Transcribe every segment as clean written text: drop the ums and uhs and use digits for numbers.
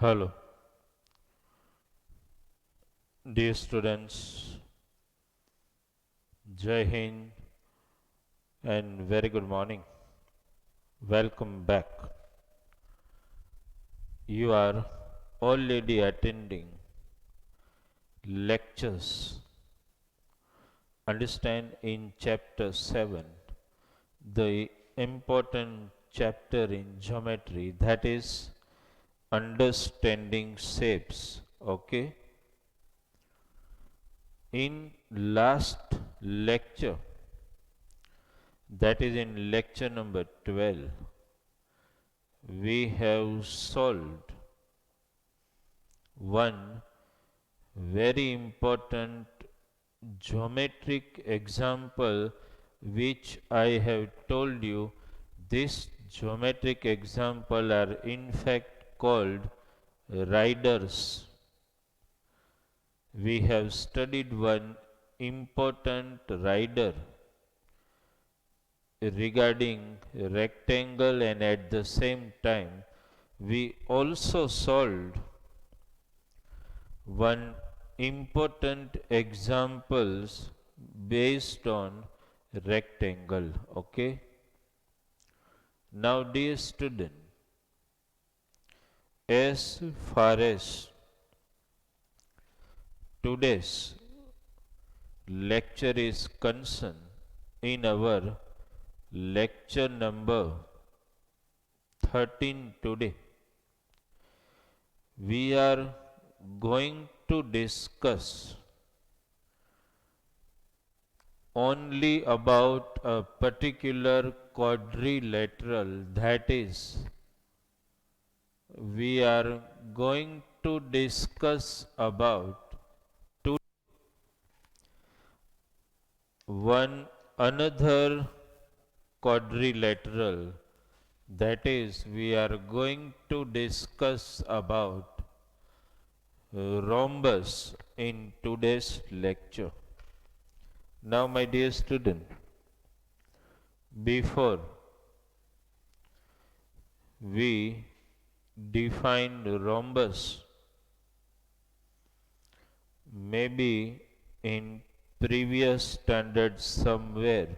Hello, dear students. Jai Hind and very good morning. Welcome back. You are already attending lectures. Understand in chapter 7 the important chapter in geometry, that is understanding shapes. Okay. In last lecture, that is in lecture number 12, we have solved one very important geometric example which I have told you. This geometric example are in fact called riders. We have studied one important rider regarding rectangle, and at the same time we also solved one important examples based on rectangle. Okay. Now dear student, as far as today's lecture is concerned, in our lecture number 13 today, we are going to discuss only about a particular quadrilateral, that is, we are going to discuss about one another quadrilateral, that is, we are going to discuss about rhombus in today's lecture. Now my dear student, before we define rhombus, maybe in previous standards somewhere,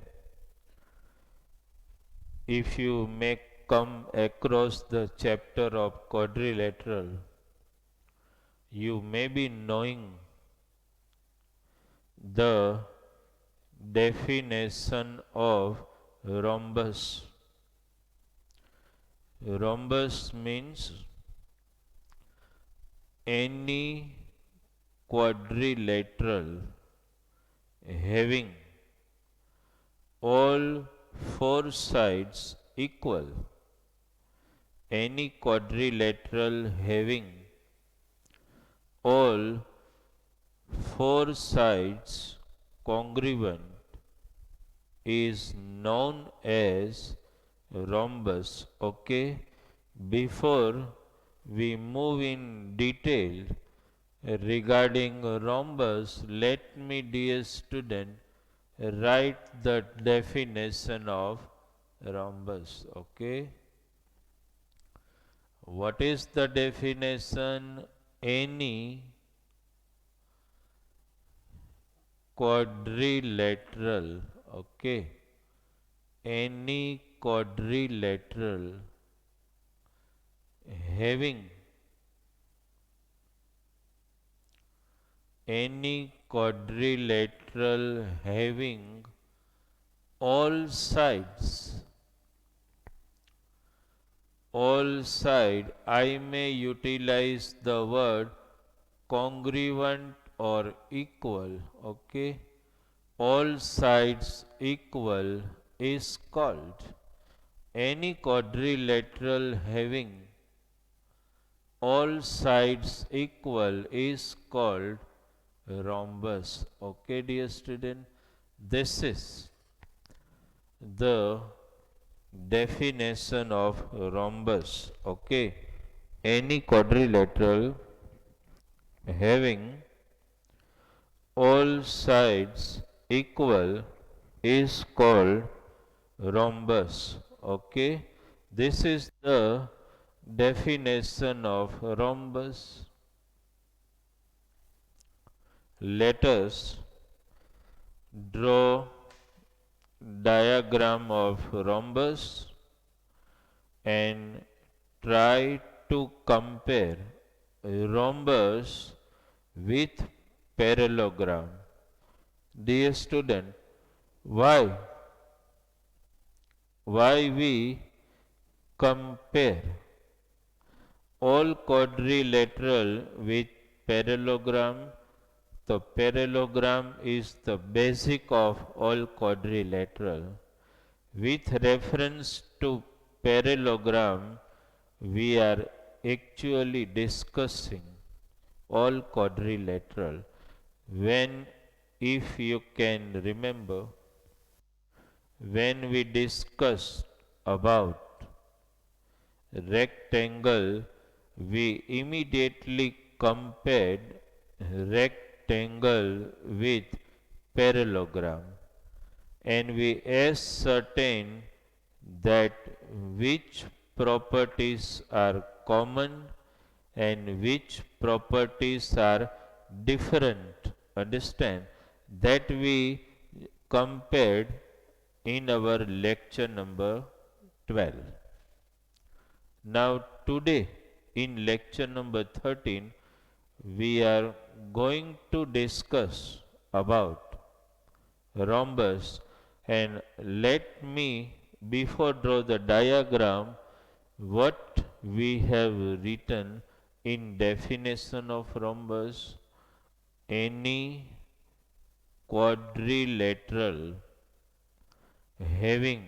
if you may come across the chapter of quadrilateral, you may be knowing the definition of rhombus. Rhombus means any quadrilateral having all four sides equal. Any quadrilateral having all four sides congruent is known as rhombus. Okay. Before we move in detail regarding rhombus, let me, dear student, write the definition of rhombus. Okay. What is the definition? Any quadrilateral. Okay. Any quadrilateral having all sides, I may utilize the word congruent or equal. Okay. All sides equal is called, any quadrilateral having all sides equal is called rhombus. Okay, dear student, this is the definition of rhombus. Okay. Any quadrilateral having all sides equal is called rhombus. Okay. This is the Definition of rhombus. Let us draw diagram of rhombus and try to compare rhombus with parallelogram. Dear student, why? Why we compare all quadrilateral with parallelogram? The parallelogram is the basic of all quadrilateral. With reference to parallelogram, we are actually discussing all quadrilateral. When, if you can remember, when we discussed about rectangle, we immediately compared rectangle with parallelogram, and we ascertain that which properties are common and which properties are different. Understand that we compared in our lecture number 12. Now today in lecture number 13 we are going to discuss about rhombus, and let me before draw the diagram what we have written in definition of rhombus. Any quadrilateral having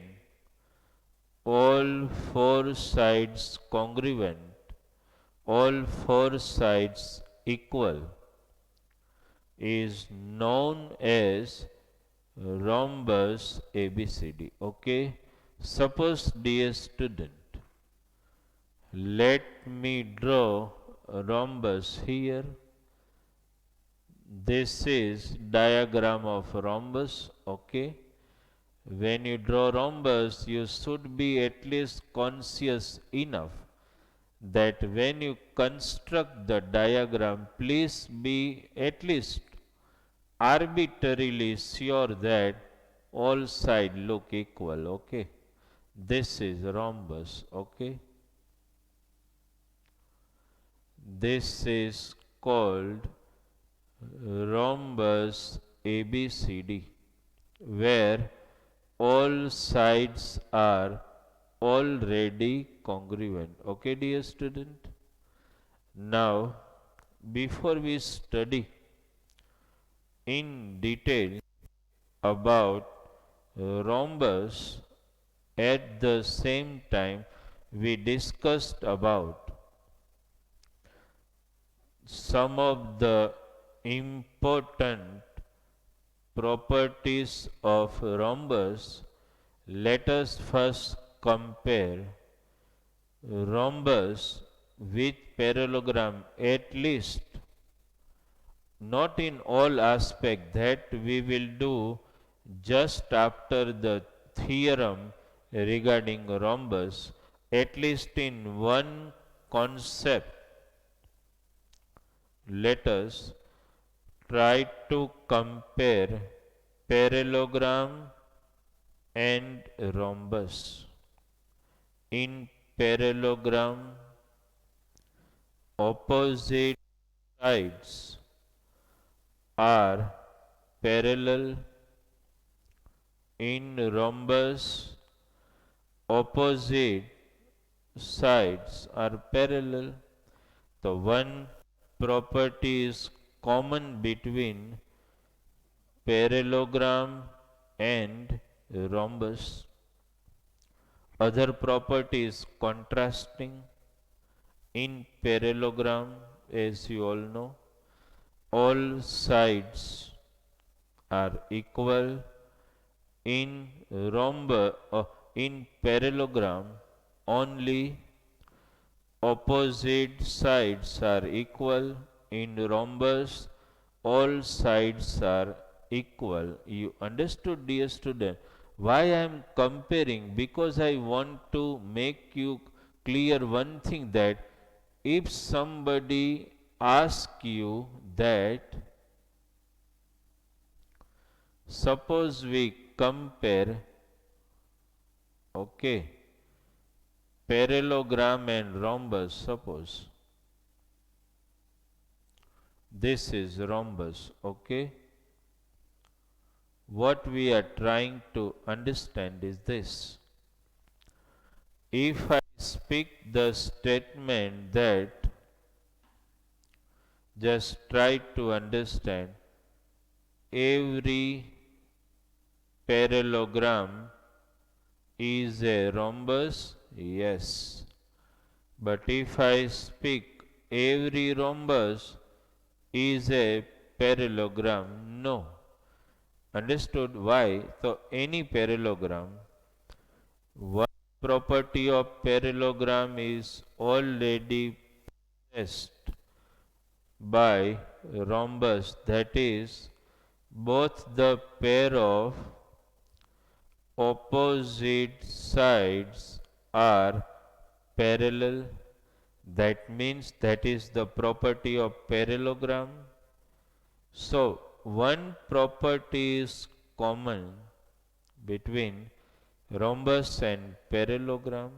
all four sides congruent, all four sides equal, is known as rhombus ABCD. Okay. Suppose, dear student, let me draw a rhombus here. This is diagram of rhombus. Okay. When you draw rhombus, you should be at least conscious enough that when you construct the diagram, please be at least arbitrarily sure that all sides look equal. Okay. This is rhombus. Okay. This is called rhombus ABCD, where all sides are already congruent. Okay, dear student. Now, before we study in detail about rhombus, at the same time we discussed about some of the important properties of rhombus. Let us first compare rhombus with parallelogram, at least not in all aspect, that we will do just after the theorem regarding rhombus, at least in one concept. Let us try to compare parallelogram and rhombus. In parallelogram, opposite sides are parallel. In rhombus, opposite sides are parallel. The one property is common between parallelogram and rhombus. Other property is contrasting. In parallelogram, as you all know, all sides are equal. In in parallelogram, only opposite sides are equal. In rhombus, all sides are equal. You understood, dear student? Why I am comparing? Because I want to make you clear one thing, that if somebody asks you that, suppose we compare, okay, parallelogram and rhombus. Suppose this is rhombus, okay. What we are trying to understand is this: if I speak the statement that, just try to understand, every parallelogram is a rhombus, yes. But if I speak every rhombus is a parallelogram, no. Understood why? So any parallelogram, one property of parallelogram is already possessed by rhombus, that is, both the pair of opposite sides are parallel. That means that is the property of parallelogram. So one property is common between rhombus and parallelogram.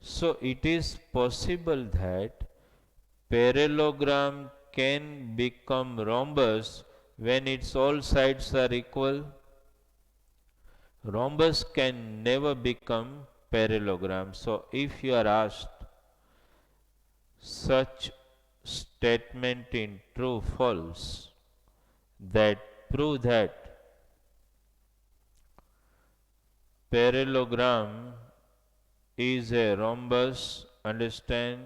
So it is possible that parallelogram can become rhombus when its all sides are equal. Rhombus can never become parallelogram. So if you are asked such statement in true false, that prove that parallelogram is a rhombus, understand?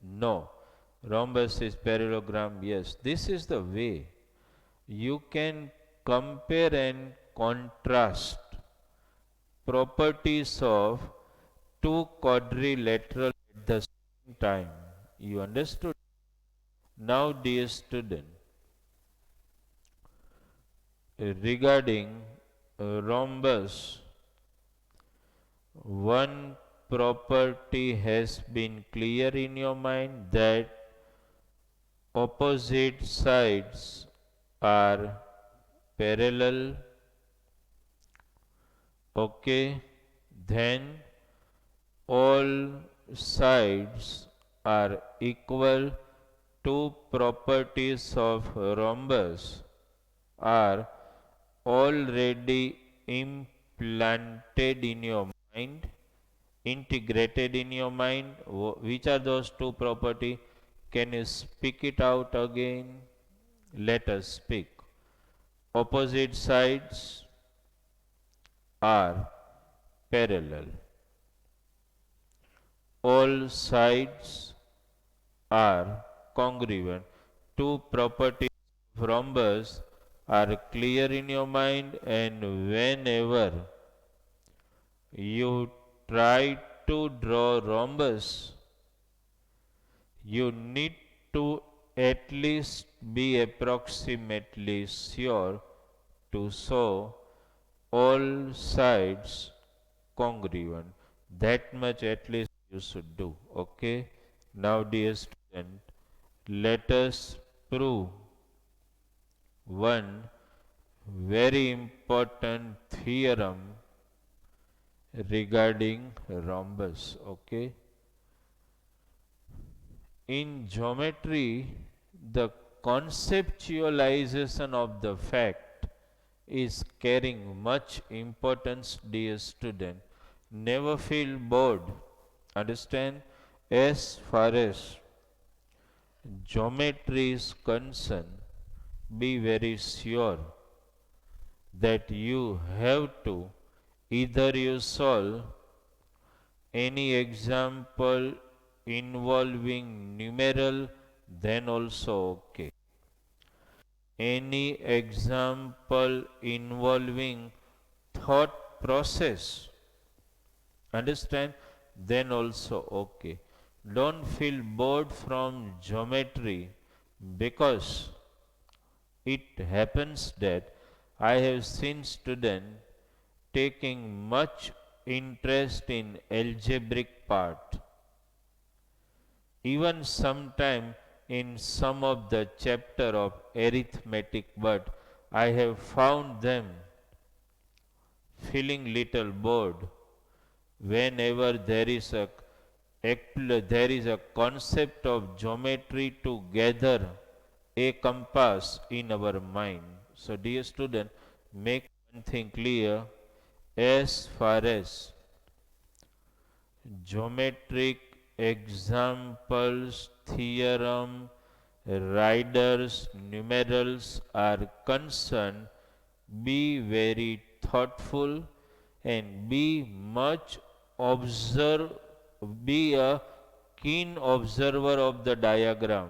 No. Rhombus is parallelogram, yes. This is the way you can compare and contrast properties of two quadrilateral at the same time. You understood? Now, dear student, regarding rhombus, one property has been clear in your mind, that opposite sides are parallel, okay. Then all sides are equal. Two properties of rhombus are already implanted in your mind, integrated in your mind. Which are those two properties? Can you speak it out again? Let us speak. Opposite sides are parallel. All sides are congruent. Two properties of rhombus are clear in your mind, and whenever you try to draw rhombus, you need to at least be approximately sure to show all sides congruent. That much at least you should do. Okay. Now, dear student, let us prove one very important theorem regarding rhombus. Okay. In geometry, the conceptualization of the fact is carrying much importance, dear student. Never feel bored. Understand? As far as geometry is concerned, be very sure that you have to either you solve any example involving numeral, then also okay. Any example involving thought process, understand, then also okay. Don't feel bored from geometry, because it happens that I have seen students taking much interest in algebraic part. even sometime in some of the chapter of arithmetic, but I have found them feeling little bored whenever there is a concept of geometry to gather a compass in our mind. So dear student, make one thing clear: as far as geometric examples, theorem, riders, numerals are concerned, be very thoughtful and observe, be a keen observer of the diagram.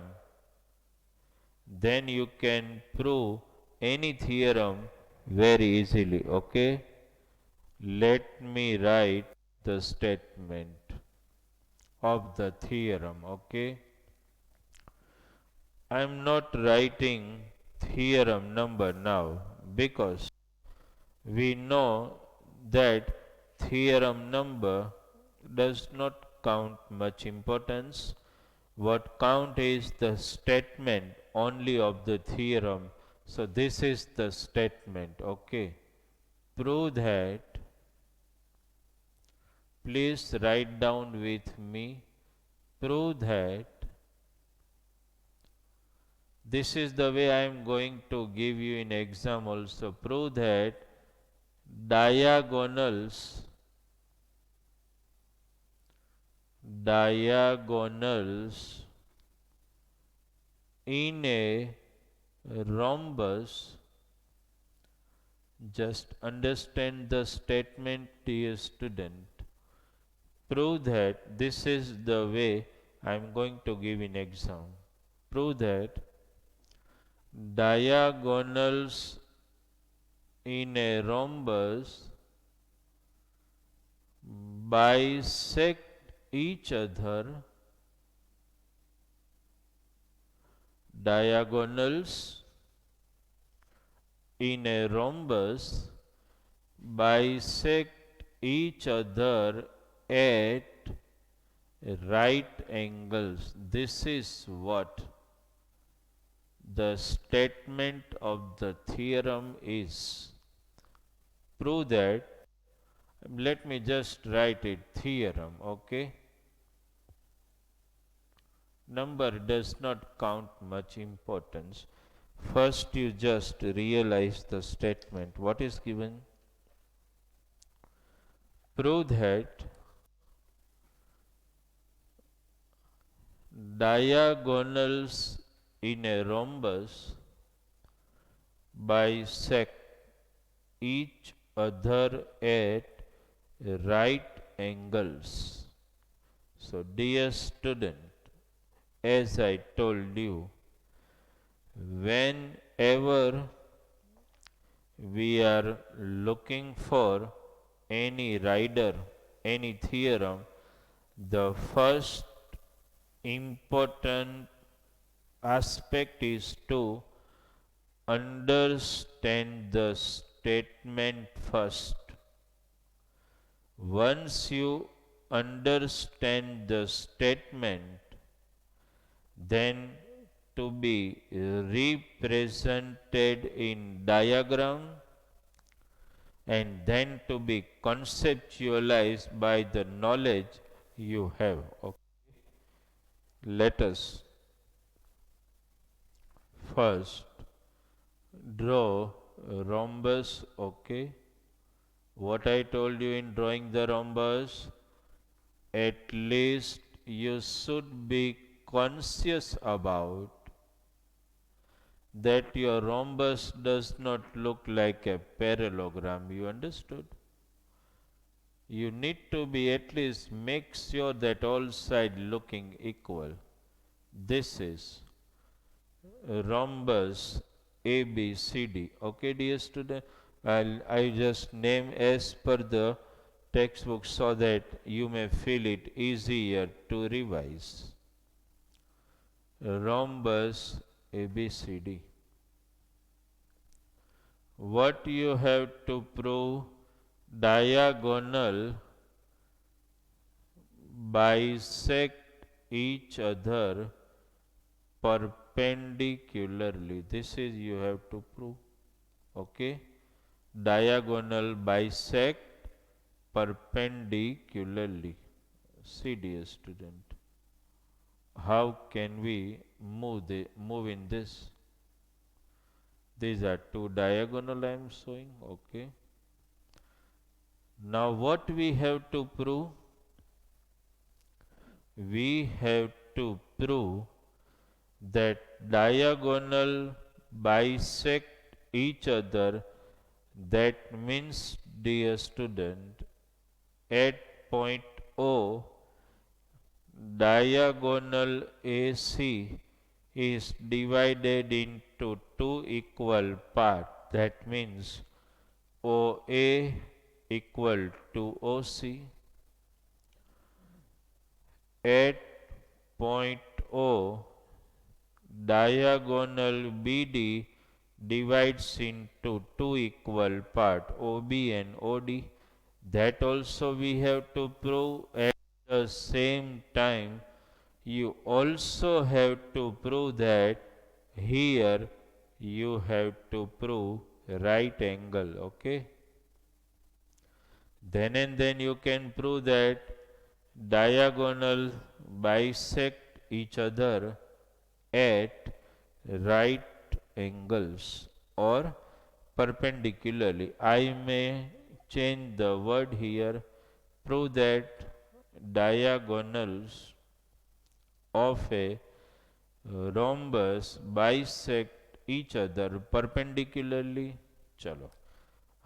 Then you can prove any theorem very easily. Okay? Let me write the statement of the theorem. Okay? I am not writing theorem number now because we know that theorem number does not count much importance. What count is the statement only of the theorem. So this is the statement. Okay. Prove that. Please write down with me. Prove that. This is the way I am going to give you in exam also. Prove that diagonals in a rhombus. Just understand the statement, dear student. Prove that this is the way I am going to give in exam. Prove that diagonals in a rhombus bisect each other. Diagonals in a rhombus bisect each other at right angles. This is what the statement of the theorem is. Prove that. Let me just write it, theorem. Okay? Number does not count much importance. First you just realize the statement. What is given? Prove that diagonals in a rhombus bisect each other at right angles. So dear student, as I told you, whenever we are looking for any rider, any theorem, the first important aspect is to understand the statement first. Once you understand the statement, then to be represented in diagram and then to be conceptualized by the knowledge you have. Okay. Let us first draw a rhombus. Okay. What I told you in drawing the rhombus, at least you should be conscious about that your rhombus does not look like a parallelogram. You understood? You need to be at least make sure that all sides looking equal. This is a rhombus ABCD. Okay, dear student, I just name as per the textbook so that you may feel it easier to revise. Rhombus ABCD. What you have to prove? Diagonal bisect each other perpendicularly. This is you have to prove. Okay. Diagonal bisect perpendicularly. See, dear student, how can we move in this? These are two diagonal I am showing. Okay. Now what we have to prove? We have to prove that diagonal bisect each other. That means, dear student, at point O, diagonal AC is divided into two equal parts. That means OA equal to OC. At point O, diagonal BD divides into two equal parts, OB and OD. That also we have to prove. At the same time, you also have to prove that here you have to prove right angle. Okay. Then and then you can prove that diagonal bisect each other at right angles or perpendicularly. I may change the word here. Prove that diagonals of a rhombus bisect each other perpendicularly. Chalo.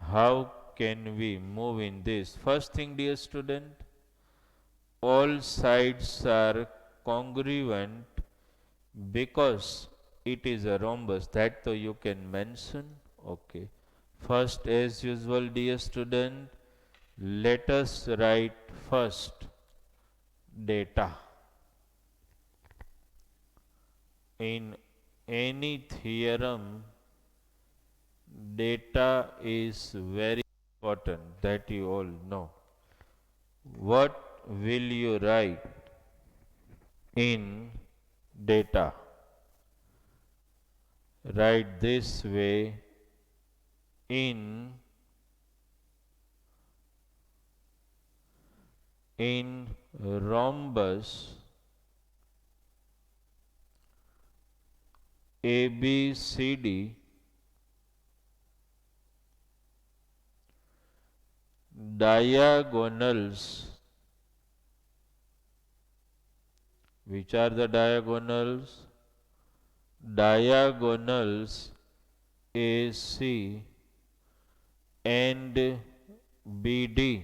How can we move in this? First thing, dear student, all sides are congruent because it is a rhombus. That though you can mention. Okay. First, as usual, dear student, let us write first data. In any theorem, data is very important, that you all know. What will you write in data? Write this way: in rhombus ABCD, diagonals. Which are the diagonals? Diagonals AC and BD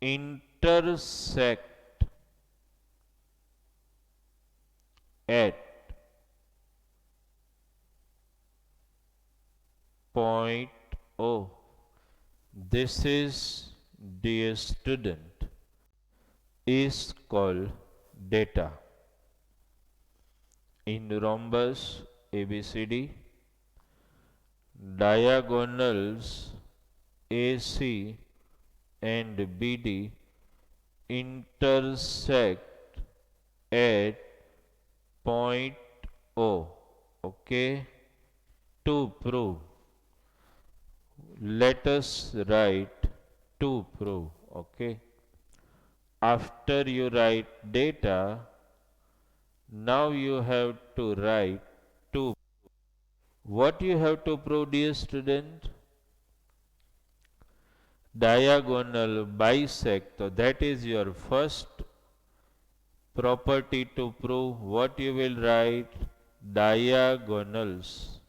intersect at point O. This is, dear student, is called data. In rhombus ABCD, diagonals AC and BD intersect at point O. Okay. To prove, let us write to prove. Okay. After you write data, now you have to write to. What you have to prove, dear student? Diagonal bisect. So that is your first property to prove. What you will write? Diagonals.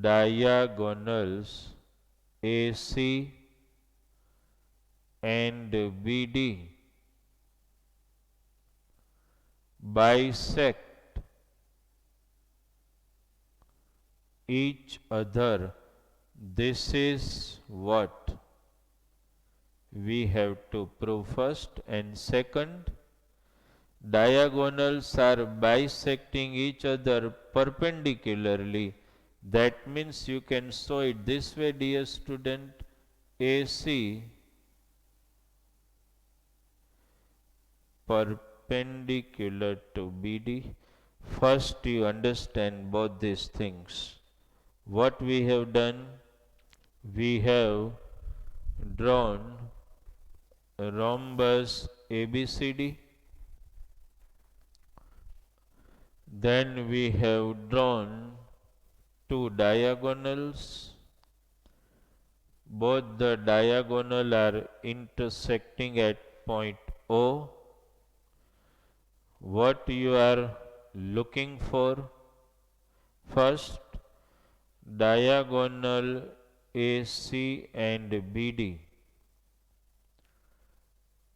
Diagonals AC and BD bisect each other. This is what we have to prove first. And second, diagonals are bisecting each other perpendicularly. That means you can show it this way, dear student. AC perpendicular to BD. First you understand both these things. What we have done, we have drawn a rhombus ABCD, then we have drawn two diagonals. Both the diagonal are intersecting at point O. What you are looking for? First, diagonal AC and BD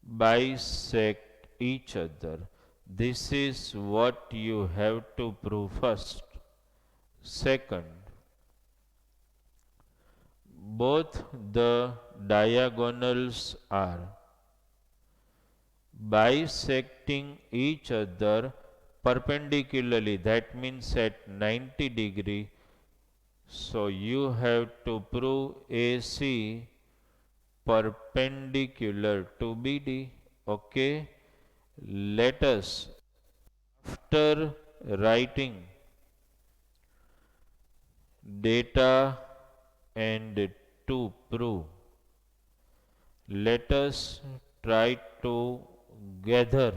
bisect each other. This is what you have to prove first. Second, both the diagonals are bisecting each other perpendicularly, that means at 90 degree. So you have to prove AC perpendicular to BD. Okay, let us, after writing data and to prove, let us try to gather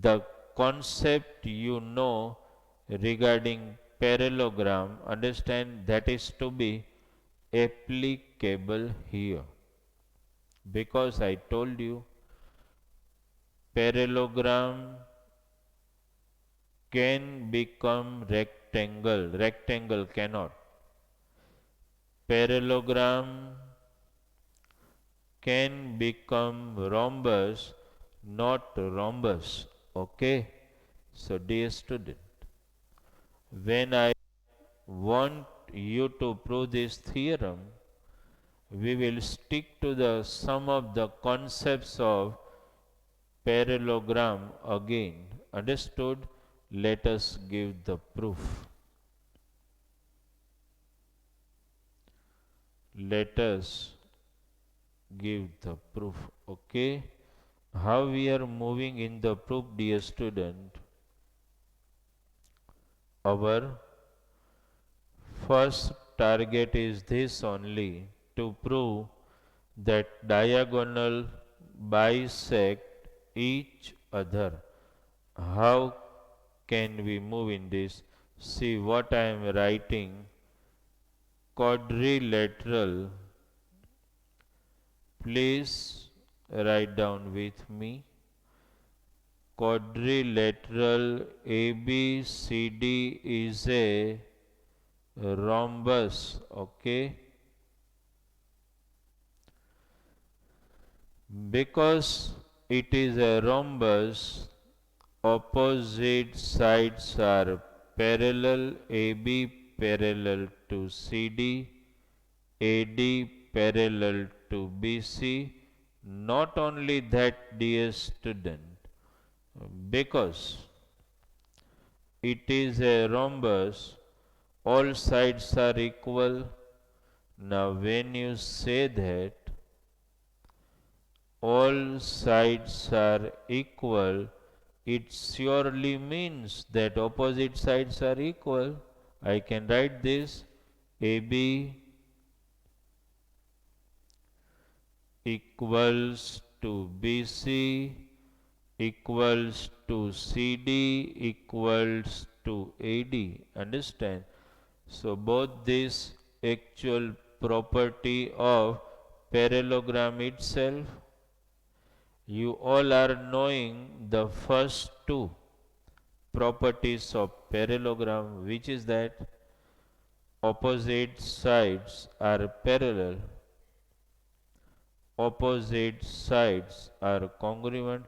the concept you know regarding parallelogram. Understand that is to be applicable here, because I told you parallelogram can become rectangle, rectangle cannot. Parallelogram can become rhombus, not rhombus. Okay? So, dear student, when I want you to prove this theorem, we will stick to the some of the concepts of parallelogram again. Understood? Let us give the proof. Let us give the proof. Okay? How we are moving in the proof, dear student? Our first target is this only, to prove that diagonal bisect each other. How can we move in this? See what I am writing. Quadrilateral. Please write down with me. Quadrilateral ABCD is a rhombus. Okay, because it is a rhombus, opposite sides are parallel. AB parallel to CD, AD parallel to BC. Not only that, dear student, because it is a rhombus, all sides are equal. Now, when you say that all sides are equal, it surely means that opposite sides are equal. I can write this: AB equals to BC equals to CD equals to AD. Understand? So both this actual property of parallelogram itself, you all are knowing the first two properties of parallelogram, which is that opposite sides are parallel, opposite sides are congruent.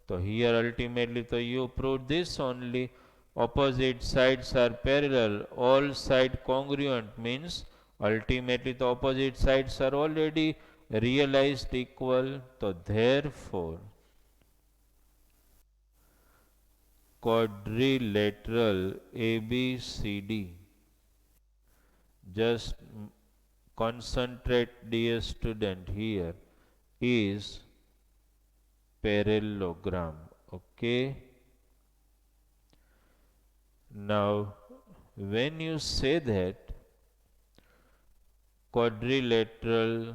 So here ultimately so you prove this only, opposite sides are parallel, all side congruent means ultimately the opposite sides are already realized equal. So therefore quadrilateral ABCD, just concentrate dear student here, is parallelogram. Okay. Now, when you say that quadrilateral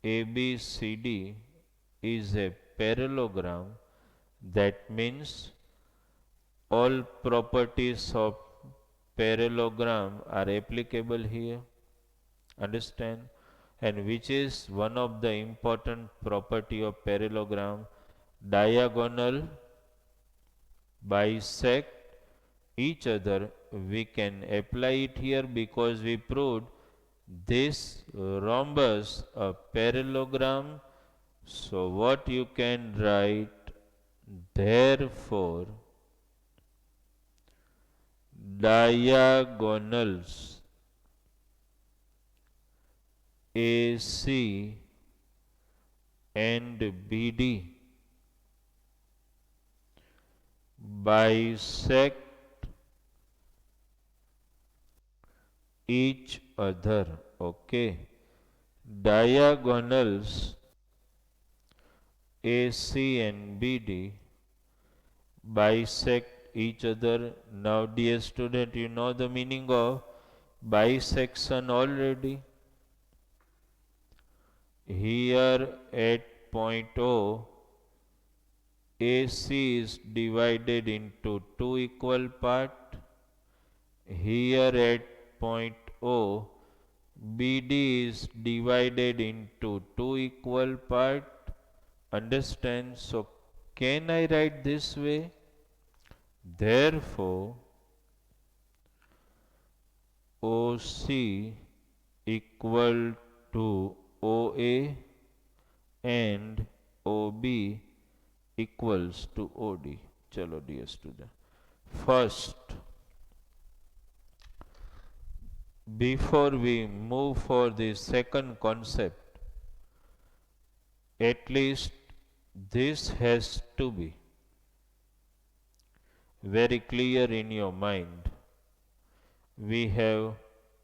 ABCD is a parallelogram, that means all properties of parallelogram are applicable here. Understand? And which is one of the important property of parallelogram? Diagonal bisect each other. We can apply it here because we proved this rhombus a parallelogram. So what you can write? Therefore, diagonals AC and BD bisect each other. Okay. Diagonals AC and BD bisect each other. Now, dear student, you know the meaning of bisection already. Here at point O, AC is divided into two equal parts. Here at point O, BD is divided into two equal parts. Understand? So, can I write this way? Therefore, OC equal to OA and OB equals to OD. Chalo dear student. First, before we move for the second concept, at least this has to be very clear in your mind. We have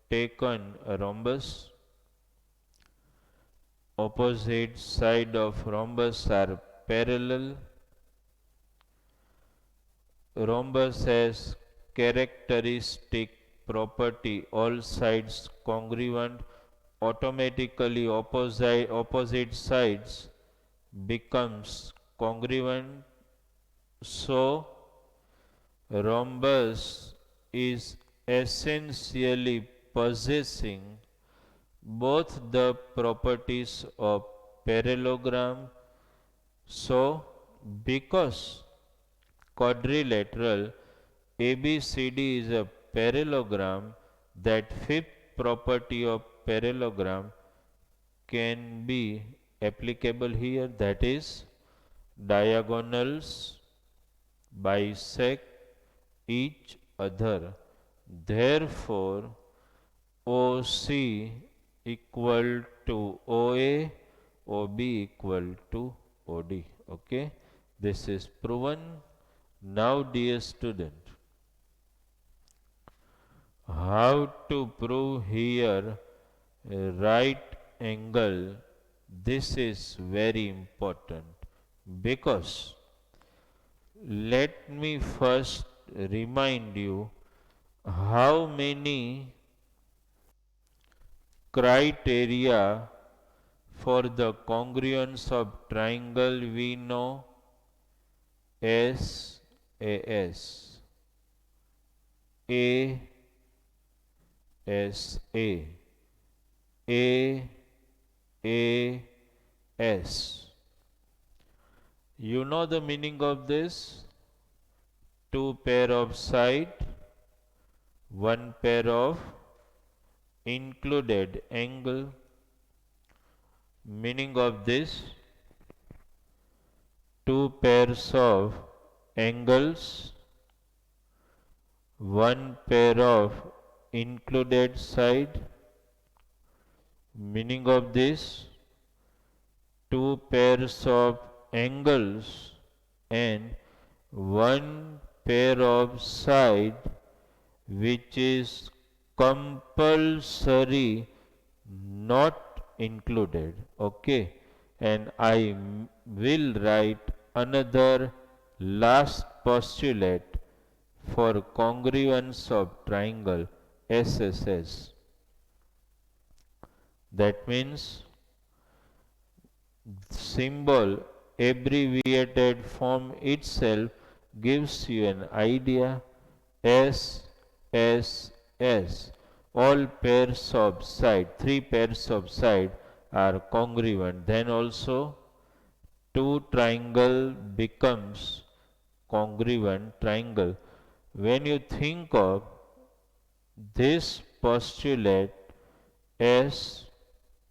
taken a rhombus. Opposite side of rhombus are parallel. Rhombus has characteristic property all sides congruent. Automatically opposite sides becomes congruent. So rhombus is essentially possessing both the properties of parallelogram. So because quadrilateral ABCD is a parallelogram, that fifth property of parallelogram can be applicable here, that is diagonals bisect each other. Therefore, OC equal to OA, OB equal to OD. Okay, this is proven. Now, dear student, how to prove here right angle? This is very important because let me first remind you how many criteria for the congruence of triangle we know. SAS, ASA, AAS. You know the meaning of this? Two pair of side, one pair of included angle. Meaning of this: two pairs of angles, one pair of included side. Meaning of this: two pairs of angles and one pair of side which is compulsory not included. Okay, and I will write another last postulate for congruence of triangle SSS. That means symbol abbreviated form itself gives you an idea. S, S, S. All pairs of side, three pairs of side are congruent. Then also two triangle becomes congruent triangle. When you think of this postulate S,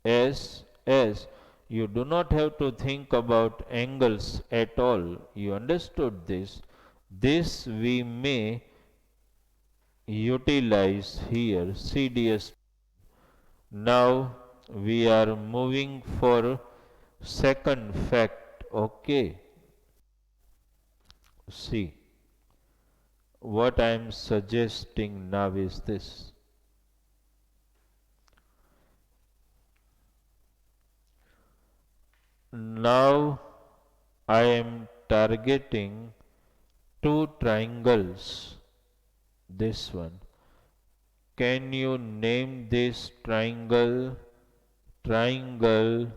S, S, you do not have to think about angles at all. You understood this. This we may utilize here CDS. Now we are moving for second fact. Okay. See, what I am suggesting now is this. Now I am targeting two triangles. This one. Can you name this triangle? Triangle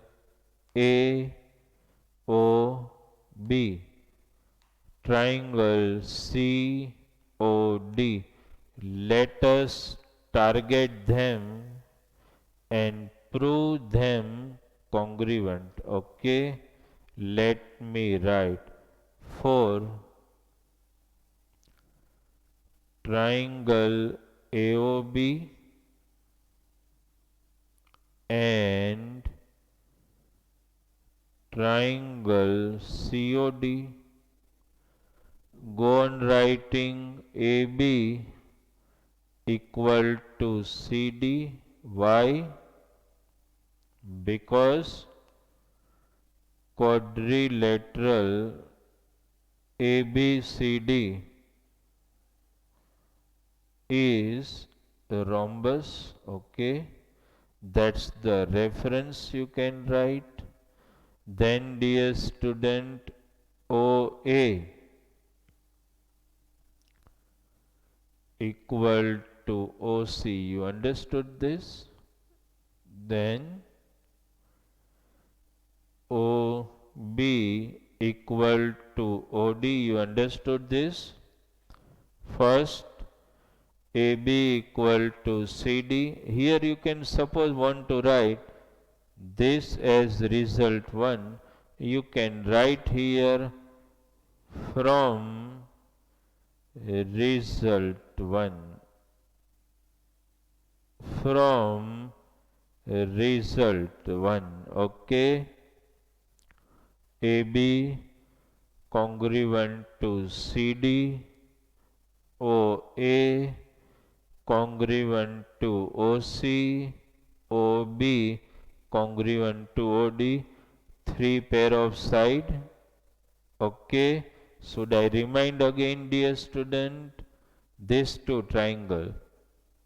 A O B. Triangle C O D. Let us target them and prove them congruent. Okay, let me write for triangle AOB and triangle COD. Go on writing AB equal to CD. Why? Because quadrilateral ABCD is a rhombus. Okay, that's the reference you can write. Then dear student, OA equal to OC. You understood this? Then OB equal to OD. You understood this? First, AB equal to CD. Here you can suppose want to write this as result 1. You can write here from result 1. From result 1. Okay. AB congruent to CD. OA congruent to OC. OB congruent to OD. Three pair of side. Okay. Should I remind again, dear student? These two triangle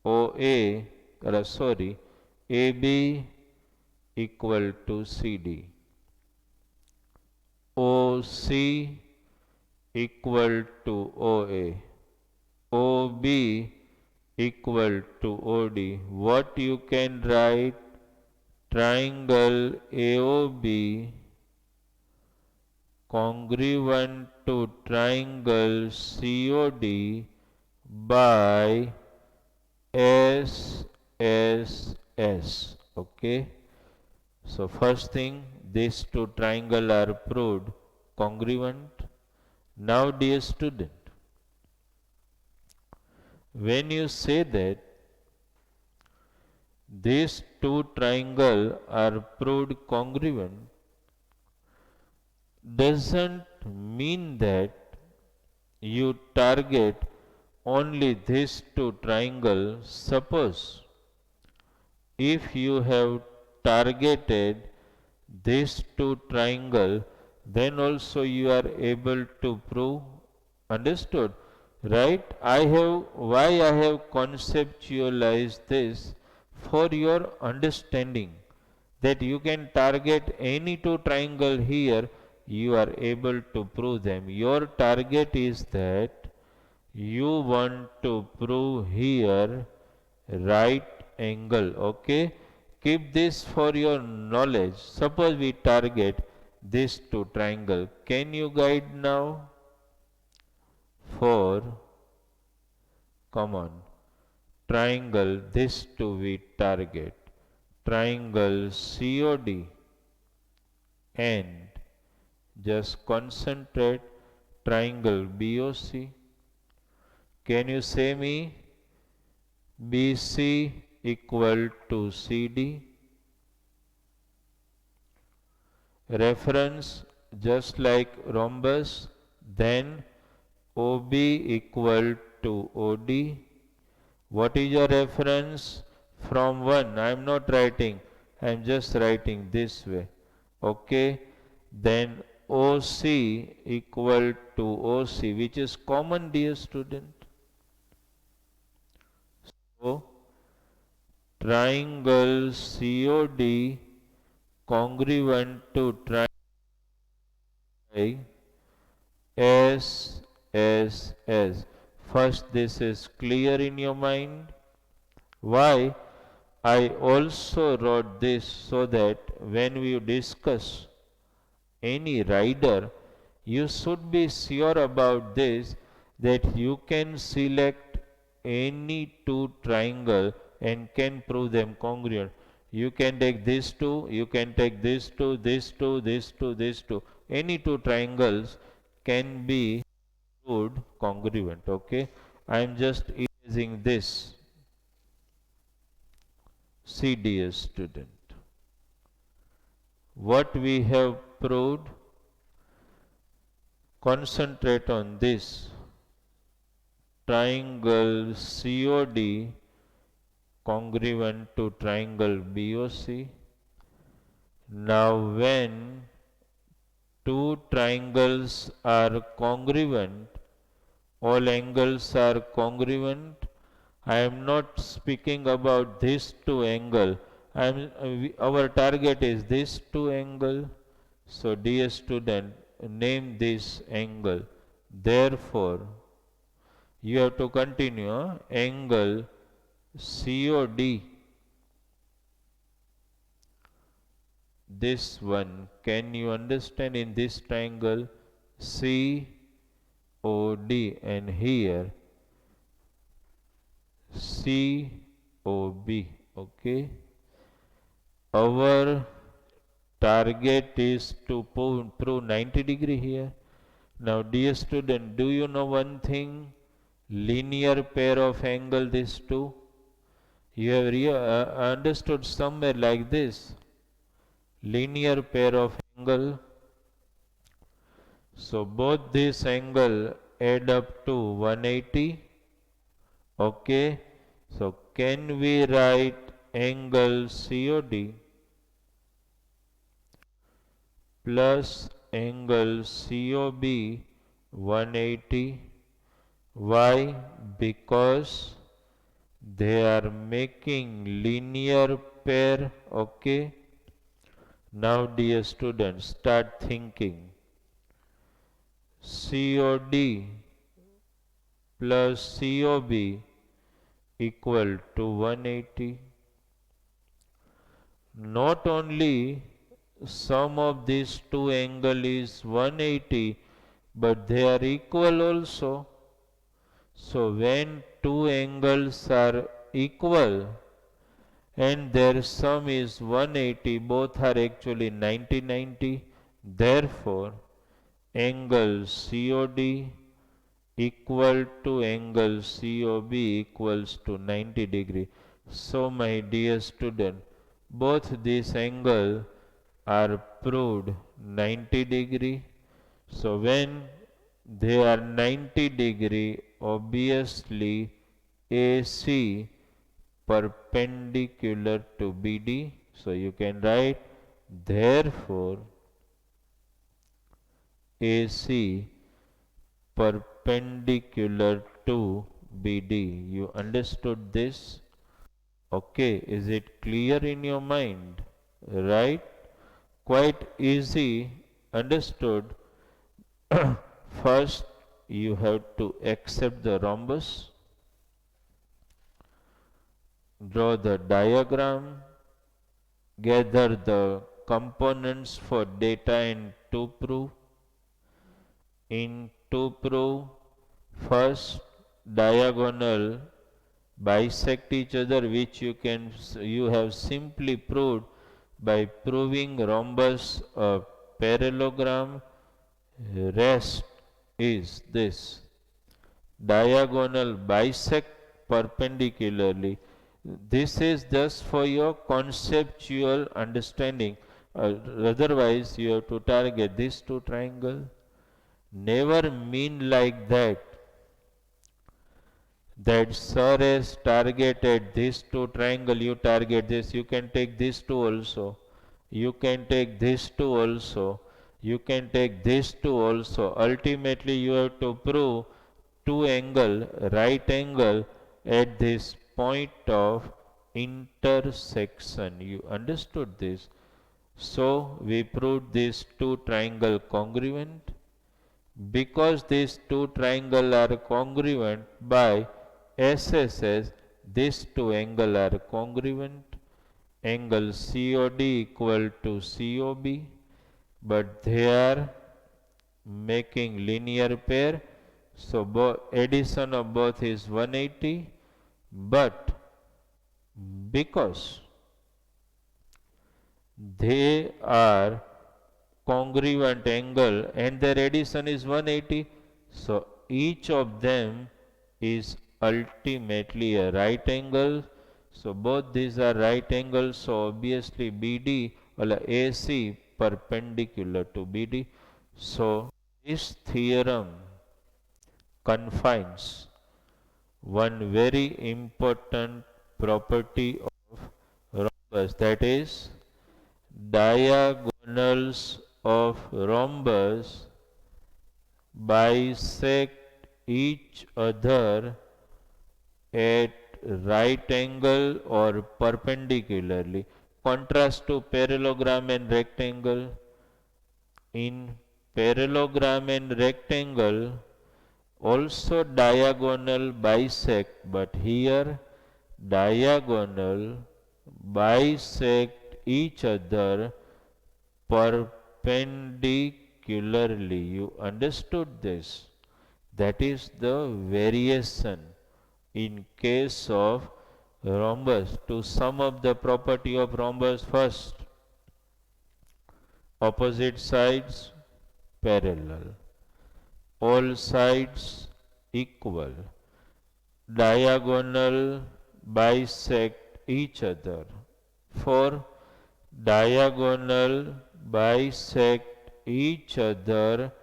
OA, AB equal to CD. OC equal to OA. OB equal to OD. What you can write? Triangle AOB congruent to triangle COD by SSS. Okay. So first thing, these two triangles are proved congruent. Now dear student, when you say that these two triangles are proved congruent, doesn't mean that you target only these two triangles. Suppose if you have targeted these two triangles, then also you are able to prove. Understood? Right? Why I have conceptualized this for your understanding, that you can target any two triangle here you are able to prove them. Your target is that you want to prove here right angle. Okay, keep this for your knowledge. Suppose we target this to triangle. Can you guide now? For, come on, triangle this to be target, triangle COD, and just concentrate triangle BOC. Can you say me BC equal to CD? Reference just like rhombus, then OB equal to OD. What is your reference? From 1, I am not writing, I am just writing this way. Okay, then OC equal to OC, which is common, dear student. So, triangle COD congruent to triangle SSS. First, this is clear in your mind. Why? I also wrote this so that when we discuss any rider, you should be sure about this, that you can select any two triangle and can prove them congruent. You can take this two, you can take this two, this two, this two, this two. Any two triangles can be proved congruent. Okay, I am just erasing this. See, dear student, what we have proved, concentrate on this. Triangle COD congruent to triangle BOC. Now when two triangles are congruent, all angles are congruent. I am not speaking about this two angle. Our target is this two angle. So dear student, name this angle. Therefore, you have to continue angle COD. This one, can you understand, in this triangle COD, and here COB. Okay, our target is to prove 90 degree here. Now dear student, do you know one thing? Linear pair of angle, these two, you have understood somewhere like this. Linear pair of angle. So both this angle add up to 180. Okay, so can we write angle COD plus angle COB 180? Why? Because they are making linear pair. Okay, now dear students, start thinking. COD plus COB equal to 180. Not only sum of these two angle is 180, but they are equal also. So when two angles are equal and their sum is 180, both are actually 90-90. Therefore, angle COD equal to angle COB equals to 90 degree. So my dear student, both these angles are proved 90 degree. So when they are 90 degree, obviously AC perpendicular to BD. So you can write, therefore AC perpendicular to BD. You understood this? Okay, is it clear in your mind? Right? Quite easy, understood. First, you have to accept the rhombus, draw the diagram, gather the components for data and to prove. In to prove, first diagonal bisect each other, which you have simply proved by proving rhombus a parallelogram. Rest is this: diagonal bisect perpendicularly. This is just for your conceptual understanding. Otherwise, you have to target these two triangles. Never mean like that sir has targeted these two triangle, you target this. You can take these two also. You can take these two also. You can take these two also. Ultimately, you have to prove two angle, right angle at this point of intersection. You understood this? So, we proved these two triangle congruent. Because these two triangles are congruent by SSS, these two angles are congruent. Angle COD equal to COB, but they are making linear pair. So addition of both is 180, but because they are congruent angle and their addition is 180, so each of them is ultimately a right angle. So both these are right angles, so obviously BD or AC perpendicular to BD. So this theorem confines one very important property of rhombus, that is diagonals of rhombus bisect each other at right angle or perpendicularly. Contrast to parallelogram and rectangle. In parallelogram and rectangle also diagonal bisect, but here diagonal bisect each other perpendicularly. You understood this? That is the variation in case of rhombus. To sum up the property of rhombus, first, opposite sides parallel, all sides equal, diagonal bisect each other. 4. Diagonal bisect each other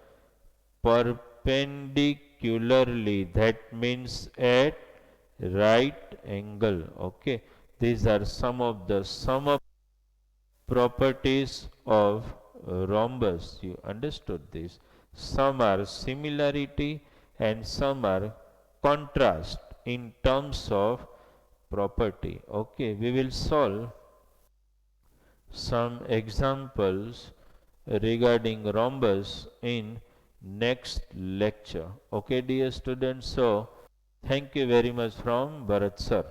perpendicularly, that means at right angle. Okay, these are some of the sum of properties of rhombus. You understood this? Some are similarity and some are contrast in terms of property. Okay, we will solve some examples regarding rhombus in next lecture. Okay, dear students, so thank you very much from Bharat sir.